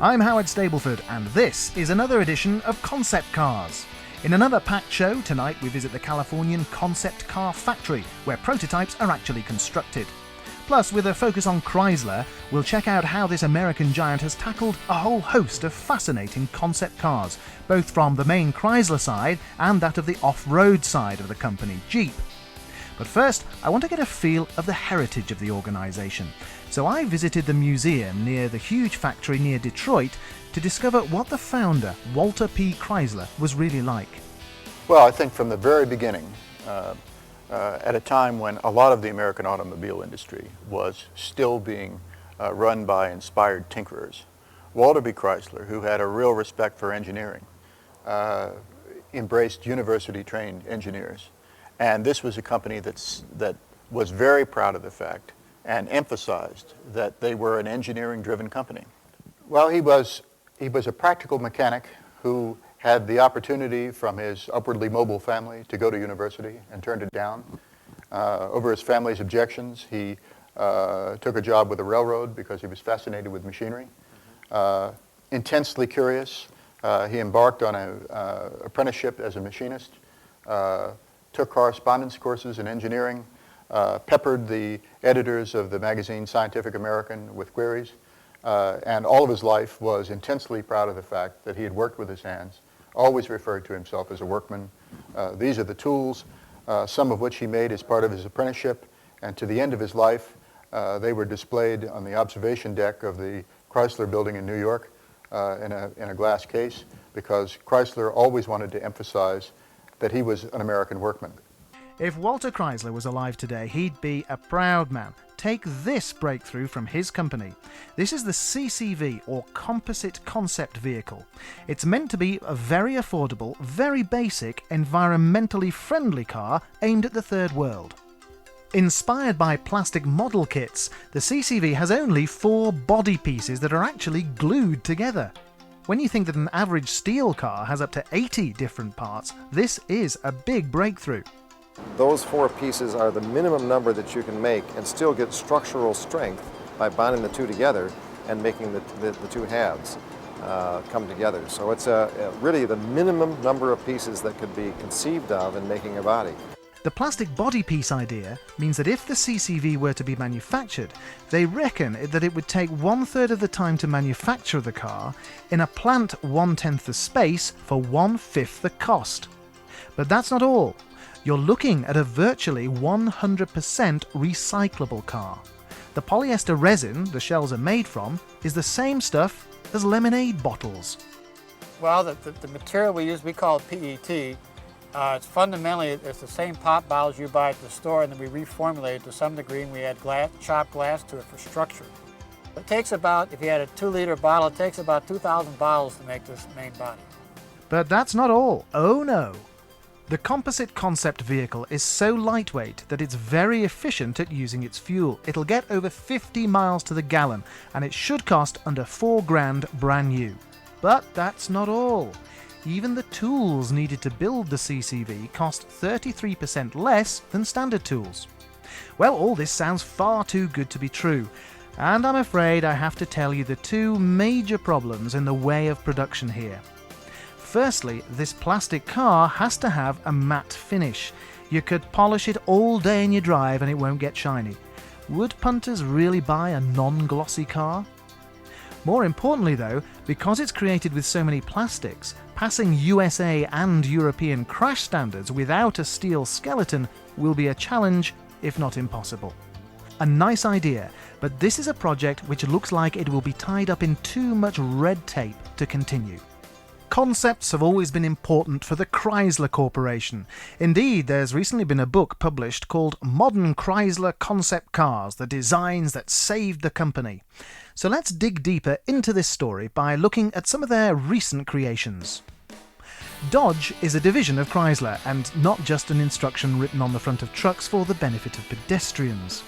I'm Howard Stableford, and this is another edition of Concept Cars. In another packed show, tonight we visit the Californian Concept Car Factory, where prototypes are actually constructed. Plus, with a focus on Chrysler, we'll check out how this American giant has tackled a whole host of fascinating concept cars, both from the main Chrysler side and that of the off-road side of the company, Jeep. But first, I want to get a feel of the heritage of the organisation. So I visited the museum near the huge factory near Detroit to discover what the founder, Walter P. Chrysler, was really like. Well, I think from the very beginning, at a time when a lot of the American automobile industry was still being run by inspired tinkerers, Walter B. Chrysler, who had a real respect for engineering, embraced university-trained engineers. And this was a company that was very proud of the fact and emphasized that they were an engineering-driven company. Well, he was a practical mechanic who had the opportunity from his upwardly mobile family to go to university and turned it down. Over his family's objections, he took a job with the railroad because he was fascinated with machinery. Intensely curious, he embarked on an apprenticeship as a machinist, took correspondence courses in engineering, peppered the editors of the magazine Scientific American with queries, and all of his life was intensely proud of the fact that he had worked with his hands, always referred to himself as a workman. These are the tools, some of which he made as part of his apprenticeship, and to the end of his life, they were displayed on the observation deck of the Chrysler building in New York in a glass case, because Chrysler always wanted to emphasize that he was an American workman. If Walter Chrysler was alive today, he'd be a proud man. Take this breakthrough from his company. This is the CCV, or Composite Concept Vehicle. It's meant to be a very affordable, very basic, environmentally friendly car aimed at the third world. Inspired by plastic model kits, the CCV has only 4 body pieces that are actually glued together. When you think that an average steel car has up to 80 different parts, this is a big breakthrough. Those 4 pieces are the minimum number that you can make and still get structural strength by bonding the two together and making the two halves come together. So it's really the minimum number of pieces that could be conceived of in making a body. The plastic body piece idea means that if the CCV were to be manufactured, they reckon that it would take 1/3 of the time to manufacture the car in a plant 1/10 the space for 1/5 the cost. But that's not all. You're looking at a virtually 100% recyclable car. The polyester resin the shells are made from is the same stuff as lemonade bottles. Well, the material we use, we call it PET. It's fundamentally, it's the same pop bottles you buy at the store, and then we reformulate it to some degree, and we add chopped glass to it for structure. It takes about, if you had a 2-liter bottle, it takes about 2,000 bottles to make this main body. But that's not all. Oh no. The Composite Concept Vehicle is so lightweight that it's very efficient at using its fuel. It'll get over 50 miles to the gallon, and it should cost under $4,000 brand new. But that's not all. Even the tools needed to build the CCV cost 33% less than standard tools. Well, all this sounds far too good to be true, and I'm afraid I have to tell you the 2 major problems in the way of production here. Firstly, this plastic car has to have a matte finish. You could polish it all day in your drive and it won't get shiny. Would punters really buy a non-glossy car? More importantly though, because it's created with so many plastics, passing USA and European crash standards without a steel skeleton will be a challenge, if not impossible. A nice idea, but this is a project which looks like it will be tied up in too much red tape to continue. Concepts have always been important for the Chrysler Corporation. Indeed, there's recently been a book published called Modern Chrysler Concept Cars, the Designs That Saved the Company. So let's dig deeper into this story by looking at some of their recent creations. Dodge is a division of Chrysler, and not just an instruction written on the front of trucks for the benefit of pedestrians.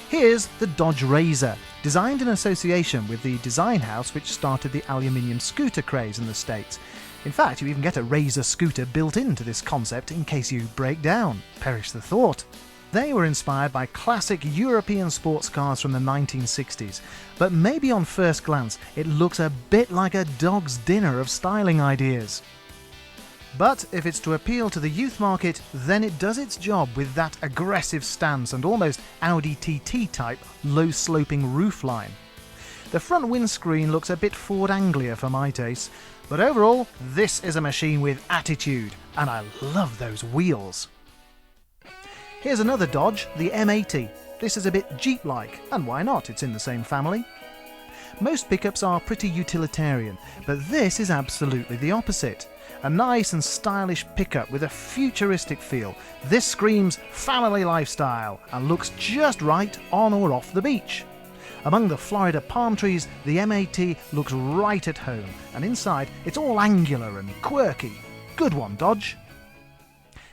Here's the Dodge Razor, designed in association with the design house which started the aluminium scooter craze in the States. In fact, you even get a Razor scooter built into this concept in case you break down. Perish the thought. They were inspired by classic European sports cars from the 1960s, but maybe on first glance it looks a bit like a dog's dinner of styling ideas. But if it's to appeal to the youth market, then it does its job with that aggressive stance and almost Audi TT type low-sloping roofline. The front windscreen looks a bit Ford Anglia for my taste, but overall this is a machine with attitude, and I love those wheels. Here's another Dodge, the M80. This is a bit Jeep-like, and why not, it's in the same family. Most pickups are pretty utilitarian, but this is absolutely the opposite. A nice and stylish pickup with a futuristic feel. This screams family lifestyle and looks just right on or off the beach. Among the Florida palm trees, the M80 looks right at home, and inside it's all angular and quirky. Good one, Dodge.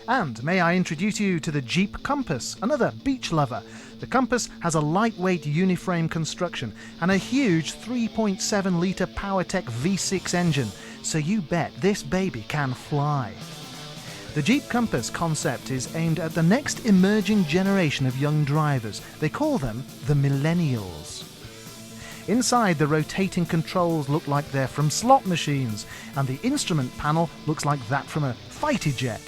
And may I introduce you to the Jeep Compass, another beach lover. The Compass has a lightweight uniframe construction and a huge 3.7 litre PowerTech V6 engine, so you bet this baby can fly. The Jeep Compass concept is aimed at the next emerging generation of young drivers. They call them the Millennials. Inside, the rotating controls look like they're from slot machines, and the instrument panel looks like that from a fighter jet.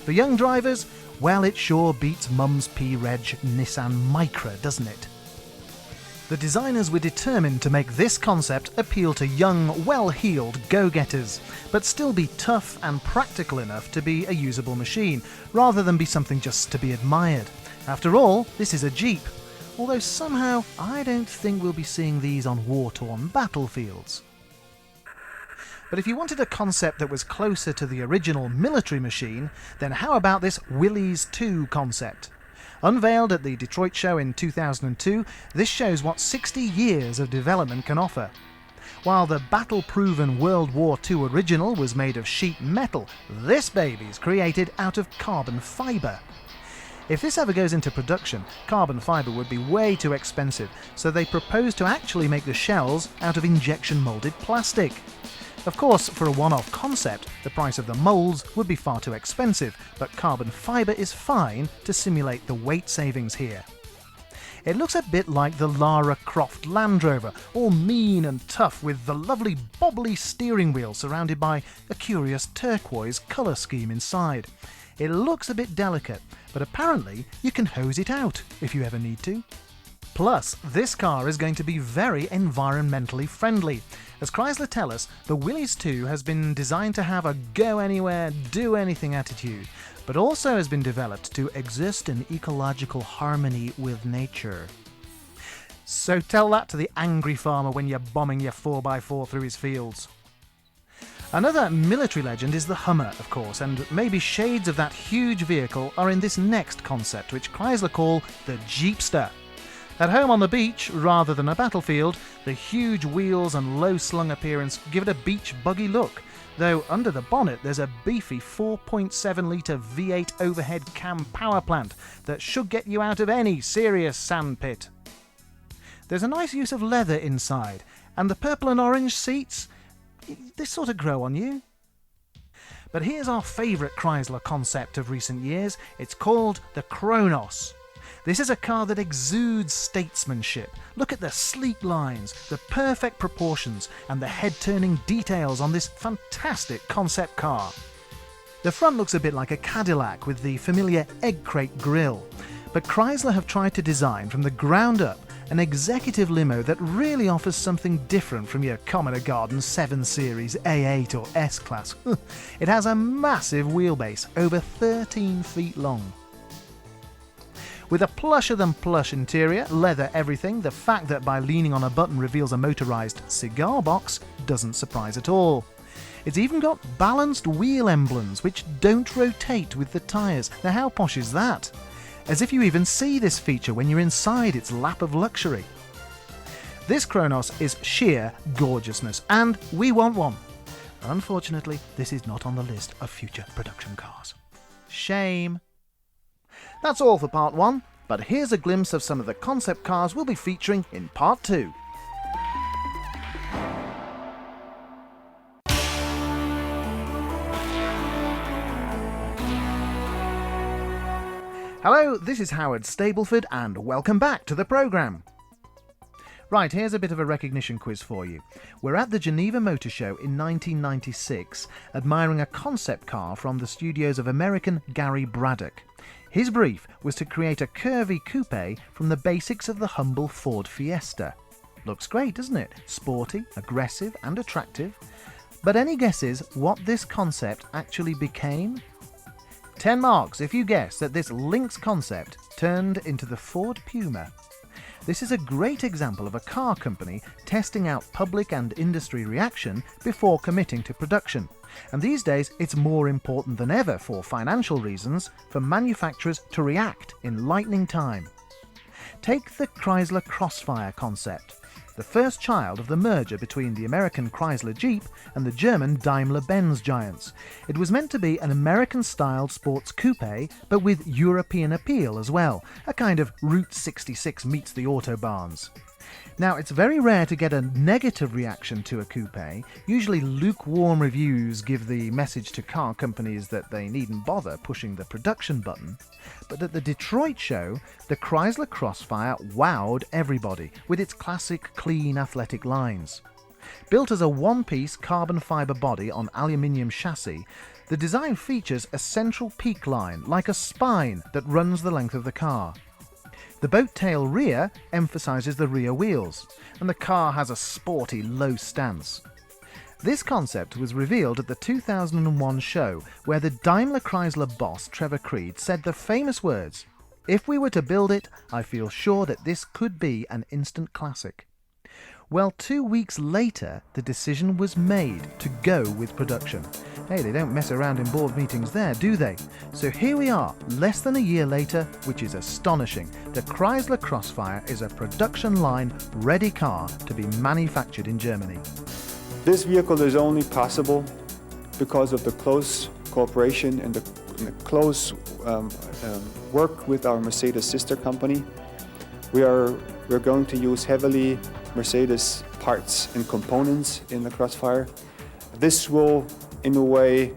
For young drivers, well, it sure beats Mum's P-Reg Nissan Micra, doesn't it? The designers were determined to make this concept appeal to young, well-heeled go-getters, but still be tough and practical enough to be a usable machine, rather than be something just to be admired. After all, this is a Jeep, although somehow I don't think we'll be seeing these on war-torn battlefields. But if you wanted a concept that was closer to the original military machine, then how about this Willys 2 concept? Unveiled at the Detroit show in 2002, this shows what 60 years of development can offer. While the battle-proven World War II original was made of sheet metal, this baby's created out of carbon fibre. If this ever goes into production, carbon fibre would be way too expensive, so they propose to actually make the shells out of injection-moulded plastic. Of course, for a one-off concept, the price of the moulds would be far too expensive, but carbon fibre is fine to simulate the weight savings here. It looks a bit like the Lara Croft Land Rover, all mean and tough with the lovely bobbly steering wheel surrounded by a curious turquoise colour scheme inside. It looks a bit delicate, but apparently you can hose it out if you ever need to. Plus, this car is going to be very environmentally friendly. As Chrysler tell us, the Willys 2 has been designed to have a go-anywhere, do-anything attitude, but also has been developed to exist in ecological harmony with nature. So tell that to the angry farmer when you're bombing your 4x4 through his fields. Another military legend is the Hummer, of course, and maybe shades of that huge vehicle are in this next concept, which Chrysler call the Jeepster. At home on the beach, rather than a battlefield, the huge wheels and low-slung appearance give it a beach buggy look, though under the bonnet there's a beefy 4.7 litre V8 overhead cam power plant that should get you out of any serious sandpit. There's a nice use of leather inside, and the purple and orange seats, they sort of grow on you. But here's our favourite Chrysler concept of recent years. It's called the Kronos. This is a car that exudes statesmanship. Look at the sleek lines, the perfect proportions, and the head-turning details on this fantastic concept car. The front looks a bit like a Cadillac with the familiar egg crate grille, but Chrysler have tried to design from the ground up an executive limo that really offers something different from your Commoner Garden 7 Series A8 or S-Class. It has a massive wheelbase, over 13 feet long. With a plusher-than-plush interior, leather everything, the fact that by leaning on a button reveals a motorised cigar box doesn't surprise at all. It's even got balanced wheel emblems which don't rotate with the tyres. Now how posh is that? As if you even see this feature when you're inside its lap of luxury. This Kronos is sheer gorgeousness, and we want one. Unfortunately, this is not on the list of future production cars. Shame. That's all for part 1, but here's a glimpse of some of the concept cars we'll be featuring in part 2. Hello, this is Howard Stableford and welcome back to the programme. Right, here's a bit of a recognition quiz for you. We're at the Geneva Motor Show in 1996, admiring a concept car from the studios of American Gary Braddock. His brief was to create a curvy coupe from the basics of the humble Ford Fiesta. Looks great, doesn't it? Sporty, aggressive and attractive. But any guesses what this concept actually became? 10 marks if you guess that this Lynx concept turned into the Ford Puma. This is a great example of a car company testing out public and industry reaction before committing to production. And these days it's more important than ever for financial reasons for manufacturers to react in lightning time. Take the Chrysler Crossfire concept, the first child of the merger between the American Chrysler Jeep and the German Daimler-Benz giants. It was meant to be an American-styled sports coupe, but with European appeal as well, a kind of Route 66 meets the Autobahns. Now, it's very rare to get a negative reaction to a coupe. Usually lukewarm reviews give the message to car companies that they needn't bother pushing the production button. But at the Detroit show, the Chrysler Crossfire wowed everybody with its classic, clean, athletic lines. Built as a one-piece carbon fibre body on aluminium chassis, the design features a central peak line like a spine that runs the length of the car. The boat tail rear emphasises the rear wheels, and the car has a sporty low stance. This concept was revealed at the 2001 show, where the Daimler Chrysler boss Trevor Creed said the famous words, "If we were to build it, I feel sure that this could be an instant classic." Well, 2 weeks later, the decision was made to go with production. Hey, they don't mess around in board meetings there, do they? So here we are, less than a year later, which is astonishing. The Chrysler Crossfire is a production line ready car to be manufactured in Germany. This vehicle is only possible because of the close cooperation and the close work with our Mercedes sister company. We're going to use heavily Mercedes parts and components in the Crossfire. This will, in a way,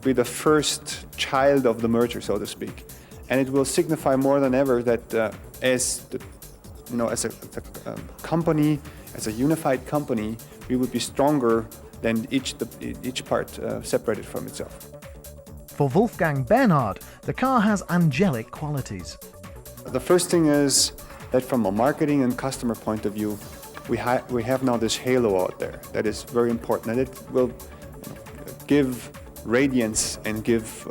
be the first child of the merger, so to speak, and it will signify more than ever that as a company, as a unified company, we would be stronger than each part separated from itself. For Wolfgang Bernhard, the car has angelic qualities. The first thing is that from a marketing and customer point of view, we have now this halo out there that is very important, and it will give radiance and give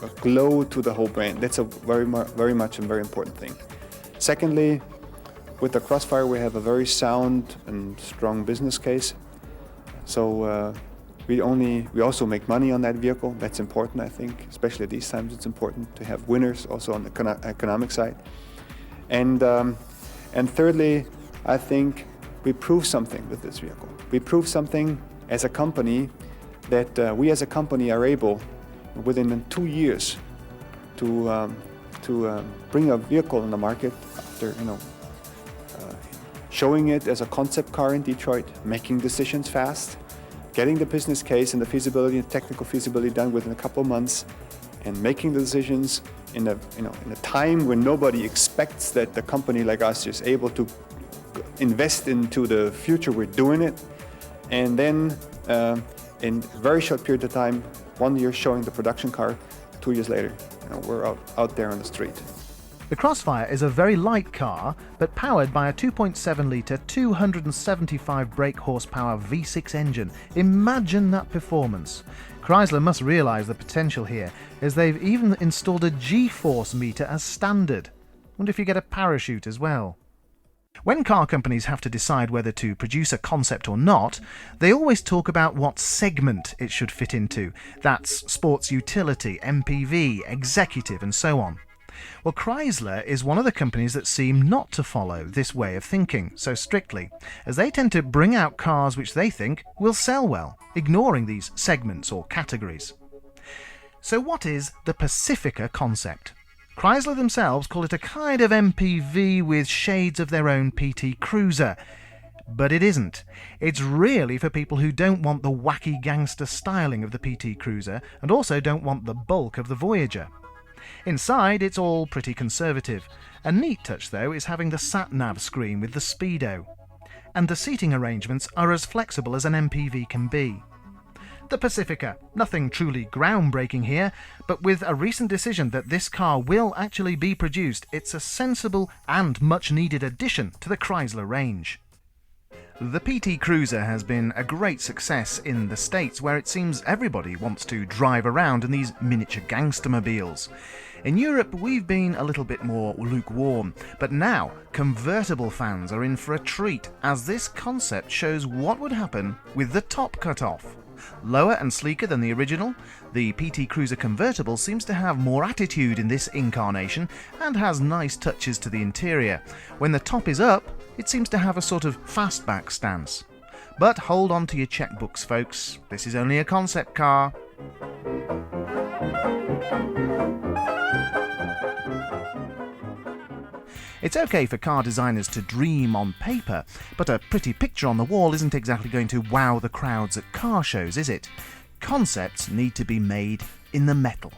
a glow to the whole brand. That's a very much a very important thing. Secondly, with the Crossfire we have a very sound and strong business case. So we also make money on that vehicle. That's important, I think, especially at these times. It's important to have winners also on the economic side. And thirdly, I think we prove something with this vehicle. We prove something as a company that we as a company are able, within 2 years, to bring a vehicle on the market after showing it as a concept car in Detroit, making decisions fast, getting the business case and the feasibility and technical feasibility done within a couple of months, and making the decisions in a time when nobody expects that the company like us is able to invest into the future. We're doing it, and then in a very short period of time, 1 year showing the production car, 2 years later, we're out there on the street. The Crossfire is a very light car, but powered by a 2.7-litre, 275 brake horsepower V6 engine. Imagine that performance. Chrysler must realise the potential here, as they've even installed a G-force meter as standard. Wonder if you get a parachute as well. When car companies have to decide whether to produce a concept or not, they always talk about what segment it should fit into. That's sports utility, MPV, executive, and so on. Well, Chrysler is one of the companies that seem not to follow this way of thinking so strictly, as they tend to bring out cars which they think will sell well, ignoring these segments or categories. So what is the Pacifica concept? Chrysler themselves call it a kind of MPV with shades of their own PT Cruiser. But it isn't. It's really for people who don't want the wacky gangster styling of the PT Cruiser and also don't want the bulk of the Voyager. Inside, it's all pretty conservative. A neat touch, though, is having the sat-nav screen with the speedo. And the seating arrangements are as flexible as an MPV can be. The Pacifica, nothing truly groundbreaking here, but with a recent decision that this car will actually be produced, it's a sensible and much-needed addition to the Chrysler range. The PT Cruiser has been a great success in the States, where it seems everybody wants to drive around in these miniature gangstermobiles. In Europe, we've been a little bit more lukewarm, but now convertible fans are in for a treat, as this concept shows what would happen with the top cut off. Lower and sleeker than the original, the PT Cruiser convertible seems to have more attitude in this incarnation and has nice touches to the interior. When the top is up, it seems to have a sort of fastback stance. But hold on to your checkbooks, folks. This is only a concept car. It's okay for car designers to dream on paper, but a pretty picture on the wall isn't exactly going to wow the crowds at car shows, is it? Concepts need to be made in the metal.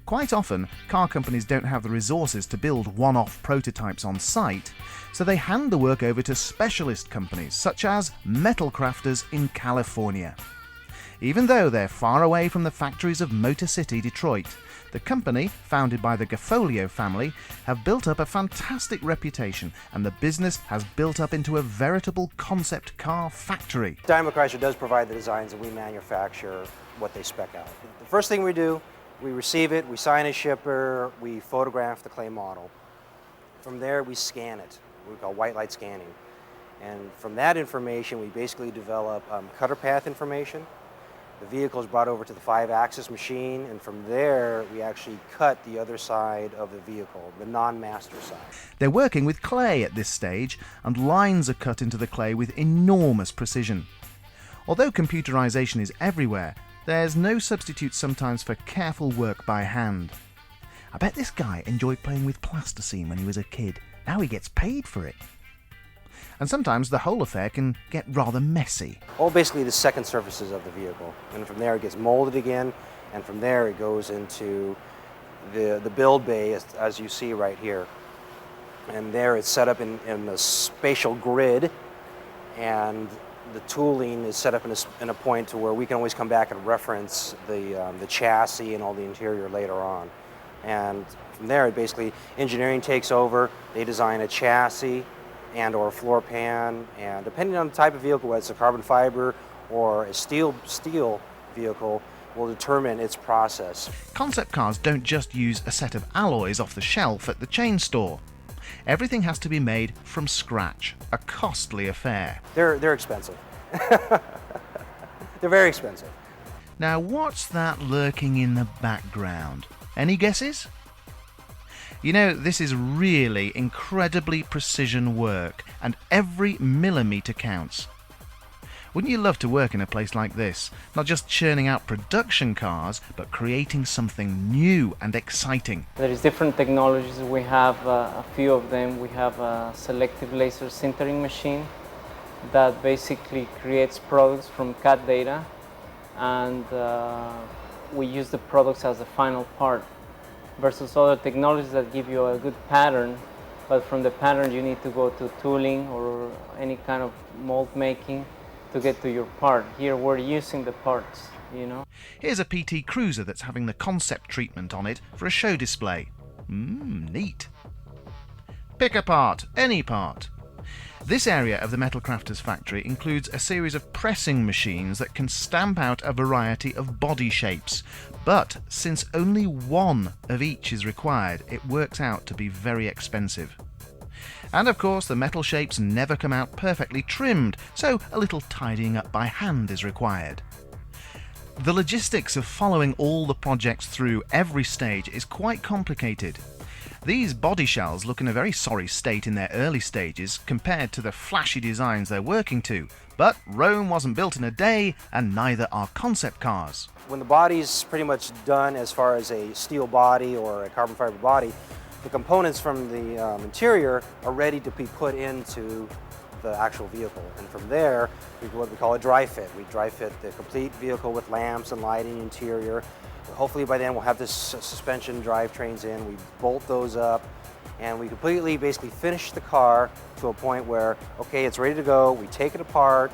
Quite often, car companies don't have the resources to build one-off prototypes on site, so they hand the work over to specialist companies such as metal crafters in California. Even though they're far away from the factories of Motor City, Detroit, the company, founded by the Gafolio family, have built up a fantastic reputation, and the business has built up into a veritable concept car factory. Daimler Chrysler does provide the designs, and we manufacture what they spec out. The first thing we do, we receive it, we sign a shipper, we photograph the clay model. From there, we scan it, what we call white light scanning. And from that information, we basically develop cutter path information. The vehicle is brought over to the 5-axis machine, and from there we actually cut the other side of the vehicle, the non-master side. They're working with clay at this stage, and lines are cut into the clay with enormous precision. Although computerization is everywhere, there's no substitute sometimes for careful work by hand. I bet this guy enjoyed playing with plasticine when he was a kid. Now he gets paid for it. And sometimes the whole affair can get rather messy. All basically the second surfaces of the vehicle, and from there it gets molded again, and from there it goes into the build bay, as you see right here. And there it's set up in a spatial grid, and the tooling is set up in a point to where we can always come back and reference the chassis and all the interior later on. And from there, it basically engineering takes over. They design a chassis and or a floor pan, and depending on the type of vehicle, whether it's a carbon fiber or a steel vehicle, will determine its process. Concept cars don't just use a set of alloys off the shelf at the chain store. Everything has to be made from scratch, a costly affair. They're expensive. They're very expensive. Now, what's that lurking in the background? Any guesses? You know, this is really incredibly precision work, and every millimetre counts. Wouldn't you love to work in a place like this? Not just churning out production cars, but creating something new and exciting. There is different technologies. We have a few of them. We have a selective laser sintering machine that basically creates products from CAD data, and we use the products as the final part, versus other technologies that give you a good pattern, but from the pattern you need to go to tooling or any kind of mold making to get to your part. Here we're using the parts, you know. Here's a PT Cruiser that's having the concept treatment on it for a show display. Neat. Pick a part, any part. This area of the Metal Crafters factory includes a series of pressing machines that can stamp out a variety of body shapes, but since only one of each is required, it works out to be very expensive. And of course, the metal shapes never come out perfectly trimmed, so a little tidying up by hand is required. The logistics of following all the projects through every stage is quite complicated. These body shells look in a very sorry state in their early stages compared to the flashy designs they're working to, but Rome wasn't built in a day, and neither are concept cars. When the body's pretty much done as far as a steel body or a carbon fiber body, the components from the interior are ready to be put into the actual vehicle. And from there, we do what we call a dry fit. We dry fit the complete vehicle with lamps and lighting interior. Hopefully by then we'll have this suspension drivetrains in, we bolt those up, and we completely basically finish the car to a point where, okay, it's ready to go, we take it apart,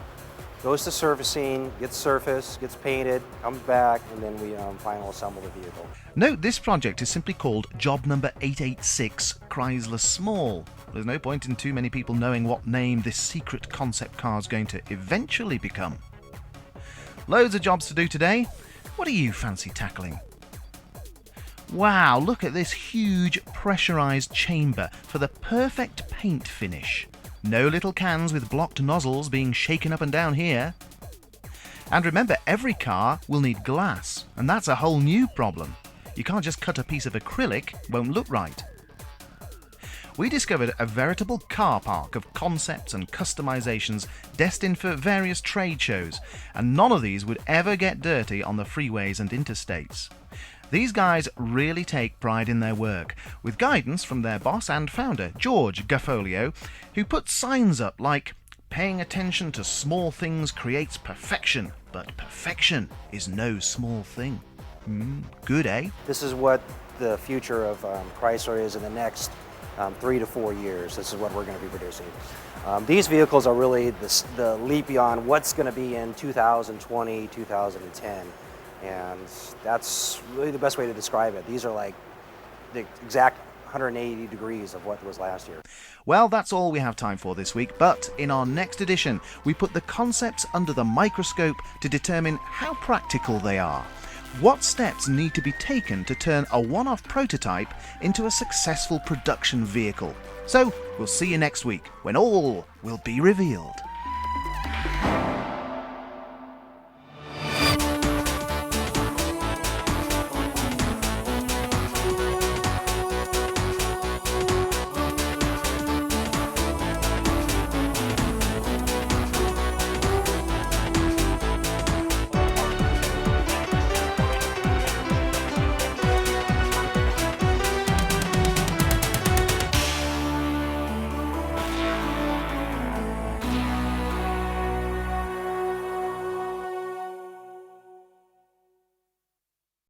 goes to servicing, gets surfaced, gets painted, comes back, and then we final assemble the vehicle. Note this project is simply called Job Number 886 Chrysler Small. There's no point in too many people knowing what name this secret concept car is going to eventually become. Loads of jobs to do today. What do you fancy tackling? Wow, look at this huge pressurized chamber for the perfect paint finish. No little cans with blocked nozzles being shaken up and down here. And remember, every car will need glass, and that's a whole new problem. You can't just cut a piece of acrylic, won't look right. We discovered a veritable car park of concepts and customizations destined for various trade shows, and none of these would ever get dirty on the freeways and interstates. These guys really take pride in their work, with guidance from their boss and founder, George Gaffolio, who puts signs up like, "Paying attention to small things creates perfection, but perfection is no small thing." Good, eh? This is what the future of Chrysler is in the next 3 to 4 years. This is what we're going to be producing. These vehicles are really the leap beyond what's going to be in 2020, 2010. And that's really the best way to describe it. These are like the exact 180 degrees of what was last year. Well, that's all we have time for this week, but in our next edition, we put the concepts under the microscope to determine how practical they are. What steps need to be taken to turn a one-off prototype into a successful production vehicle? So, we'll see you next week when all will be revealed.